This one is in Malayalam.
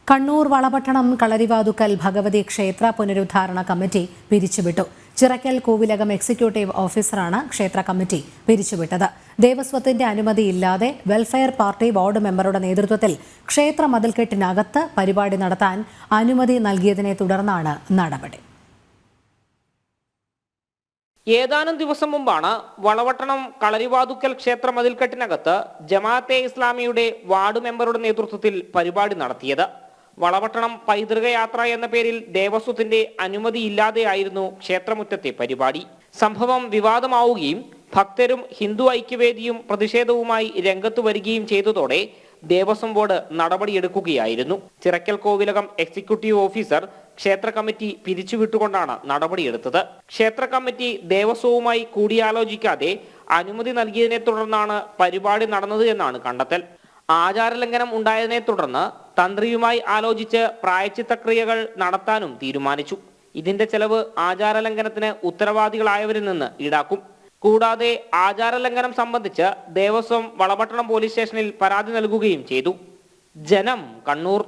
കണ്ണൂർ വളപട്ടണം കളരിവാതുക്കൽ ഭഗവതി ക്ഷേത്ര പുനരുദ്ധാരണ കമ്മിറ്റി പിരിച്ചുവിട്ടു. ചിറക്കൽ കോവിലകം എക്സിക്യൂട്ടീവ് ഓഫീസറാണ് ക്ഷേത്ര കമ്മിറ്റി പിരിച്ചുവിട്ടത്. ദേവസ്വത്തിന്റെ അനുമതിയില്ലാതെ വെൽഫെയർ പാർട്ടി വാർഡ് മെമ്പറുടെ നേതൃത്വത്തിൽ ക്ഷേത്ര മതിൽക്കെട്ടിനകത്ത് പരിപാടി നടത്താൻ അനുമതി നൽകിയതിനെ തുടർന്നാണ് നടപടി. ഏതാനും ദിവസം മുമ്പാണ് വളപട്ടണം കളരിവാതുക്കൽ ക്ഷേത്ര മതിൽക്കെട്ടിനകത്ത് ജമാഅത്തെ ഇസ്ലാമിയുടെ വാർഡ് മെമ്പറുടെ നേതൃത്വത്തിൽ പരിപാടി നടത്തിയത്. വളപട്ടണം പൈതൃക യാത്ര എന്ന പേരിൽ ദേവസ്വത്തിന്റെ അനുമതിയില്ലാതെയായിരുന്നു ക്ഷേത്രമുറ്റത്തെ പരിപാടി. സംഭവം വിവാദമാവുകയും ഭക്തരും ഹിന്ദു ഐക്യവേദിയും പ്രതിഷേധവുമായി രംഗത്തു വരികയും ചെയ്തതോടെ ദേവസ്വം ബോർഡ് നടപടിയെടുക്കുകയായിരുന്നു. ചിറക്കൽ കോവിലകം എക്സിക്യൂട്ടീവ് ഓഫീസർ ക്ഷേത്ര കമ്മിറ്റി പിരിച്ചുവിട്ടുകൊണ്ടാണ് നടപടിയെടുത്തത്. ക്ഷേത്ര കമ്മിറ്റി ദേവസ്വവുമായി കൂടിയാലോചിക്കാതെ അനുമതി നൽകിയതിനെ തുടർന്നാണ് പരിപാടി നടന്നത് എന്നാണ് കണ്ടെത്തൽ. ആചാരലംഘനം ഉണ്ടായതിനെ തുടർന്ന് തന്ത്രിയുമായി ആലോചിച്ച് പ്രായശ്ചിത്തക്രിയകൾ നടത്താനും തീരുമാനിച്ചു. ഇതിന്റെ ചെലവ് ആചാരലംഘനത്തിന് ഉത്തരവാദികളായവരിൽ നിന്ന് ഈടാക്കും. കൂടാതെ ആചാരലംഘനം സംബന്ധിച്ച് ദേവസ്വം വളപട്ടണം പോലീസ് സ്റ്റേഷനിൽ പരാതി നൽകുകയും ചെയ്തു. ജനം, കണ്ണൂർ.